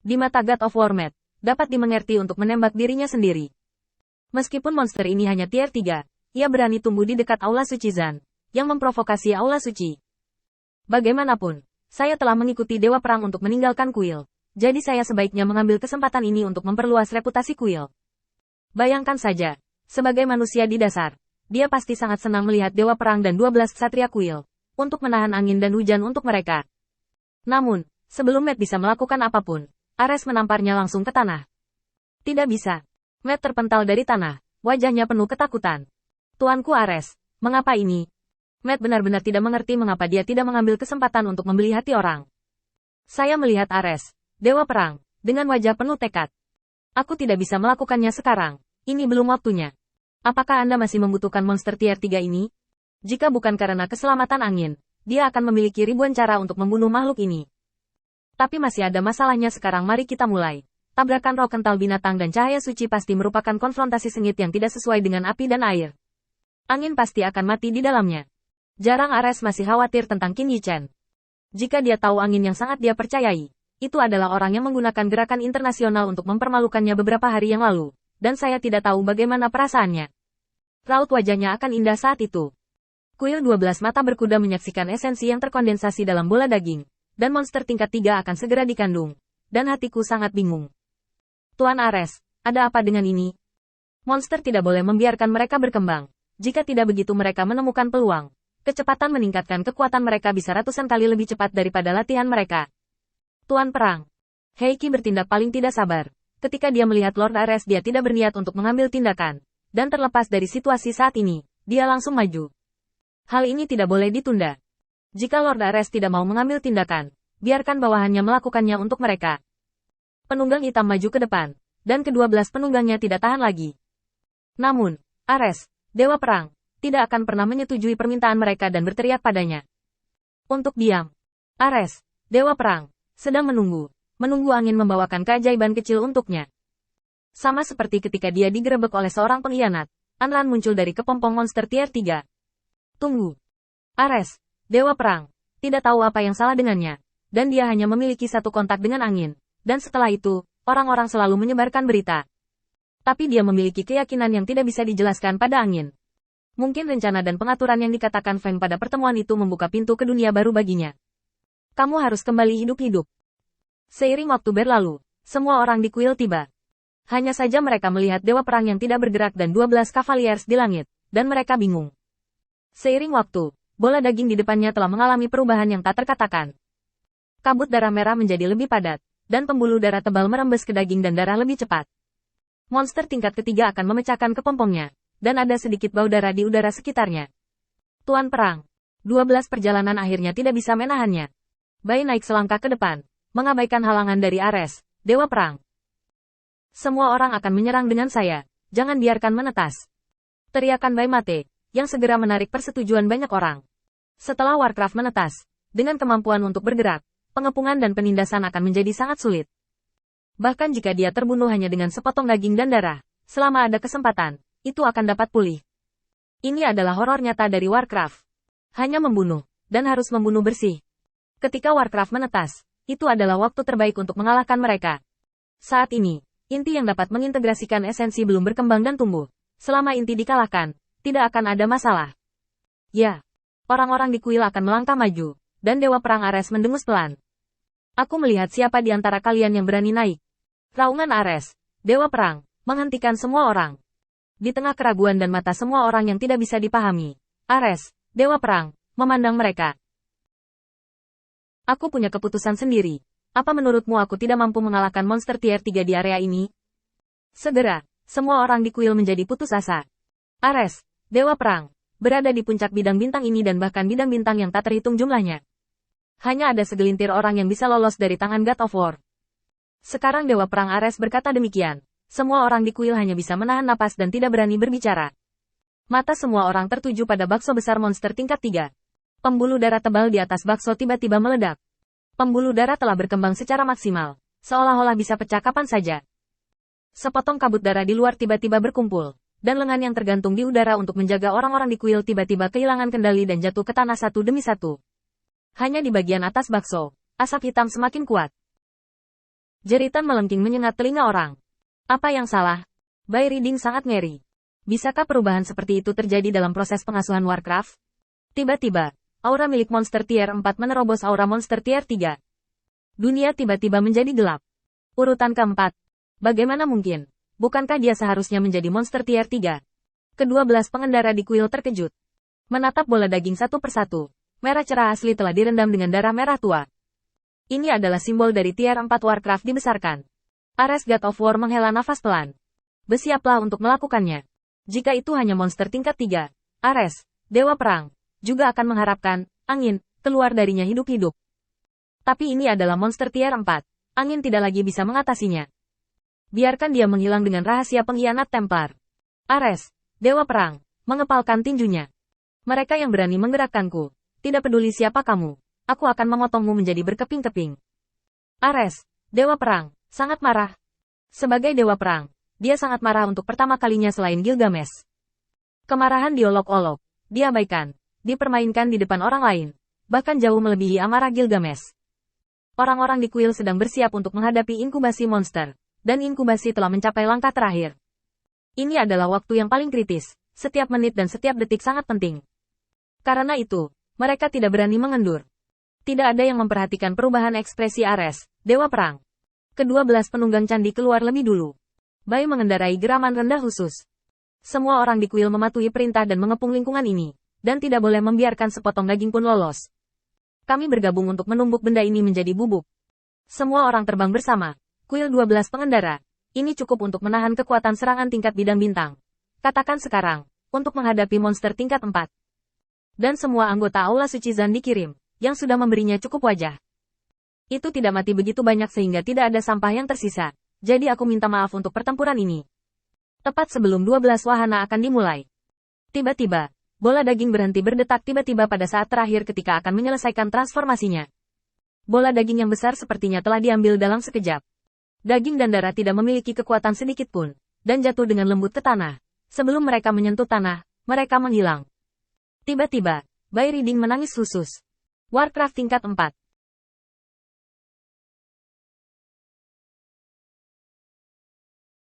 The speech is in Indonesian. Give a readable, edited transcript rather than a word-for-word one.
Di mata God of War Matt, dapat dimengerti untuk menembak dirinya sendiri. Meskipun monster ini hanya tier 3, ia berani tumbuh di dekat Aula Suci Zan, yang memprovokasi Aula Suci. Bagaimanapun, saya telah mengikuti Dewa Perang untuk meninggalkan kuil, jadi saya sebaiknya mengambil kesempatan ini untuk memperluas reputasi kuil. Bayangkan saja, sebagai manusia di dasar, dia pasti sangat senang melihat Dewa Perang dan 12 ksatria kuil, untuk menahan angin dan hujan untuk mereka. Namun, sebelum Matt bisa melakukan apapun, Ares menamparnya langsung ke tanah. Tidak bisa. Matt terpental dari tanah, wajahnya penuh ketakutan. Tuanku Ares, mengapa ini? Matt benar-benar tidak mengerti mengapa dia tidak mengambil kesempatan untuk membeli hati orang. Saya melihat Ares, Dewa Perang, dengan wajah penuh tekad. Aku tidak bisa melakukannya sekarang, ini belum waktunya. Apakah Anda masih membutuhkan monster tier 3 ini? Jika bukan karena keselamatan angin, dia akan memiliki ribuan cara untuk membunuh makhluk ini. Tapi masih ada masalahnya sekarang, mari kita mulai. Tabrakan roh kental binatang dan cahaya suci pasti merupakan konfrontasi sengit yang tidak sesuai dengan api dan air. Angin pasti akan mati di dalamnya. Jarang Ares masih khawatir tentang Qin Yichen. Jika dia tahu angin yang sangat dia percayai, itu adalah orang yang menggunakan gerakan internasional untuk mempermalukannya beberapa hari yang lalu, dan saya tidak tahu bagaimana perasaannya. Raut wajahnya akan indah saat itu. Kuil 12 mata berkuda menyaksikan esensi yang terkondensasi dalam bola daging, dan monster tingkat 3 akan segera dikandung, dan hatiku sangat bingung. Tuan Ares, ada apa dengan ini? Monster tidak boleh membiarkan mereka berkembang. Jika tidak begitu mereka menemukan peluang. Kecepatan meningkatkan kekuatan mereka bisa ratusan kali lebih cepat daripada latihan mereka. Tuan Perang. Heiki bertindak paling tidak sabar. Ketika dia melihat Lord Ares, dia tidak berniat untuk mengambil tindakan. Dan terlepas dari situasi saat ini, dia langsung maju. Hal ini tidak boleh ditunda. Jika Lord Ares tidak mau mengambil tindakan, biarkan bawahannya melakukannya untuk mereka. Penunggang hitam maju ke depan, dan ke-12 penunggangnya tidak tahan lagi. Namun, Ares, Dewa Perang, tidak akan pernah menyetujui permintaan mereka dan berteriak padanya. Untuk diam. Ares, Dewa Perang, sedang menunggu angin membawakan keajaiban kecil untuknya. Sama seperti ketika dia digerebek oleh seorang pengkhianat, Anlan muncul dari kepompong monster tier 3. Tunggu. Ares, Dewa Perang, tidak tahu apa yang salah dengannya, dan dia hanya memiliki satu kontak dengan angin, dan setelah itu, orang-orang selalu menyebarkan berita. Tapi dia memiliki keyakinan yang tidak bisa dijelaskan pada angin. Mungkin rencana dan pengaturan yang dikatakan Feng pada pertemuan itu membuka pintu ke dunia baru baginya. Kamu harus kembali hidup-hidup. Seiring waktu berlalu, semua orang di kuil tiba. Hanya saja mereka melihat Dewa Perang yang tidak bergerak dan 12 Cavaliers di langit, dan mereka bingung. Seiring waktu, bola daging di depannya telah mengalami perubahan yang tak terkatakan. Kabut darah merah menjadi lebih padat, dan pembuluh darah tebal merembes ke daging dan darah lebih cepat. Monster tingkat ketiga akan memecahkan kepompongnya, dan ada sedikit bau darah di udara sekitarnya. Tuan Perang. 12 perjalanan akhirnya tidak bisa menahannya. Bai naik selangkah ke depan, mengabaikan halangan dari Ares, Dewa Perang. Semua orang akan menyerang dengan saya, jangan biarkan menetas. Teriakan Bai Mate, yang segera menarik persetujuan banyak orang. Setelah Warcraft menetas, dengan kemampuan untuk bergerak, pengepungan dan penindasan akan menjadi sangat sulit. Bahkan jika dia terbunuh hanya dengan sepotong daging dan darah, selama ada kesempatan, itu akan dapat pulih. Ini adalah horor nyata dari Warcraft. Hanya membunuh, dan harus membunuh bersih. Ketika Warcraft menetas, itu adalah waktu terbaik untuk mengalahkan mereka. Saat ini, inti yang dapat mengintegrasikan esensi belum berkembang dan tumbuh. Selama inti dikalahkan, tidak akan ada masalah. Ya, orang-orang di kuil akan melangkah maju, dan Dewa Perang Ares mendengus pelan. Aku melihat siapa di antara kalian yang berani naik. Raungan Ares, Dewa Perang, menghentikan semua orang. Di tengah keraguan dan mata semua orang yang tidak bisa dipahami, Ares, Dewa Perang, memandang mereka. Aku punya keputusan sendiri. Apa menurutmu aku tidak mampu mengalahkan monster tier 3 di area ini? Segera, semua orang di kuil menjadi putus asa. Ares, Dewa Perang, berada di puncak bidang bintang ini dan bahkan bidang bintang yang tak terhitung jumlahnya. Hanya ada segelintir orang yang bisa lolos dari tangan God of War. Sekarang Dewa Perang Ares berkata demikian. Semua orang di kuil hanya bisa menahan napas dan tidak berani berbicara. Mata semua orang tertuju pada bakso besar monster tingkat 3. Pembuluh darah tebal di atas bakso tiba-tiba meledak. Pembuluh darah telah berkembang secara maksimal, seolah-olah bisa pecah kapan saja. Sepotong kabut darah di luar tiba-tiba berkumpul, dan lengan yang tergantung di udara untuk menjaga orang-orang di kuil tiba-tiba kehilangan kendali dan jatuh ke tanah satu demi satu. Hanya di bagian atas bakso, asap hitam semakin kuat. Jeritan melengking menyengat telinga orang. Apa yang salah? Bai Riding sangat ngeri. Bisakah perubahan seperti itu terjadi dalam proses pengasuhan Warcraft? Tiba-tiba, aura milik monster tier 4 menerobos aura monster tier 3. Dunia tiba-tiba menjadi gelap. Urutan keempat. Bagaimana mungkin? Bukankah dia seharusnya menjadi monster tier 3? Kedua-belas pengendara di kuil terkejut. Menatap bola daging satu persatu. Merah cerah asli telah direndam dengan darah merah tua. Ini adalah simbol dari tier 4 Warcraft dibesarkan. Ares God of War menghela nafas pelan. Bersiaplah untuk melakukannya. Jika itu hanya monster tingkat 3, Ares, Dewa Perang, juga akan mengharapkan angin keluar darinya hidup-hidup. Tapi ini adalah monster tier 4. Angin tidak lagi bisa mengatasinya. Biarkan dia menghilang dengan rahasia pengkhianat Templar. Ares, Dewa Perang, mengepalkan tinjunya. Mereka yang berani menggerakkanku. Tidak peduli siapa kamu. Aku akan memotongmu menjadi berkeping-keping. Ares, Dewa Perang, sangat marah. Sebagai Dewa Perang, dia sangat marah untuk pertama kalinya selain Gilgamesh. Kemarahan diolok-olok, diabaikan, dipermainkan di depan orang lain. Bahkan jauh melebihi amarah Gilgamesh. Orang-orang di kuil sedang bersiap untuk menghadapi inkubasi monster. Dan inkubasi telah mencapai langkah terakhir. Ini adalah waktu yang paling kritis. Setiap menit dan setiap detik sangat penting. Karena itu, mereka tidak berani mengendur. Tidak ada yang memperhatikan perubahan ekspresi Ares, Dewa Perang. Kedua belas penunggang candi keluar lebih dulu. Bai mengendarai geraman rendah khusus. Semua orang di kuil mematuhi perintah dan mengepung lingkungan ini, dan tidak boleh membiarkan sepotong daging pun lolos. Kami bergabung untuk menumbuk benda ini menjadi bubuk. Semua orang terbang bersama. Kuil 12 pengendara. Ini cukup untuk menahan kekuatan serangan tingkat bidang bintang. Katakan sekarang, untuk menghadapi monster tingkat 4. Dan semua anggota Aula Suci Zan dikirim, yang sudah memberinya cukup wajah. Itu tidak mati begitu banyak sehingga tidak ada sampah yang tersisa. Jadi aku minta maaf untuk pertempuran ini. Tepat sebelum 12 wahana akan dimulai. Tiba-tiba, bola daging berhenti berdetak tiba-tiba pada saat terakhir ketika akan menyelesaikan transformasinya. Bola daging yang besar sepertinya telah diambil dalam sekejap. Daging dan darah tidak memiliki kekuatan sedikit pun, dan jatuh dengan lembut ke tanah. Sebelum mereka menyentuh tanah, mereka menghilang. Tiba-tiba, Bai Riding menangis khusus. Warcraft tingkat 4.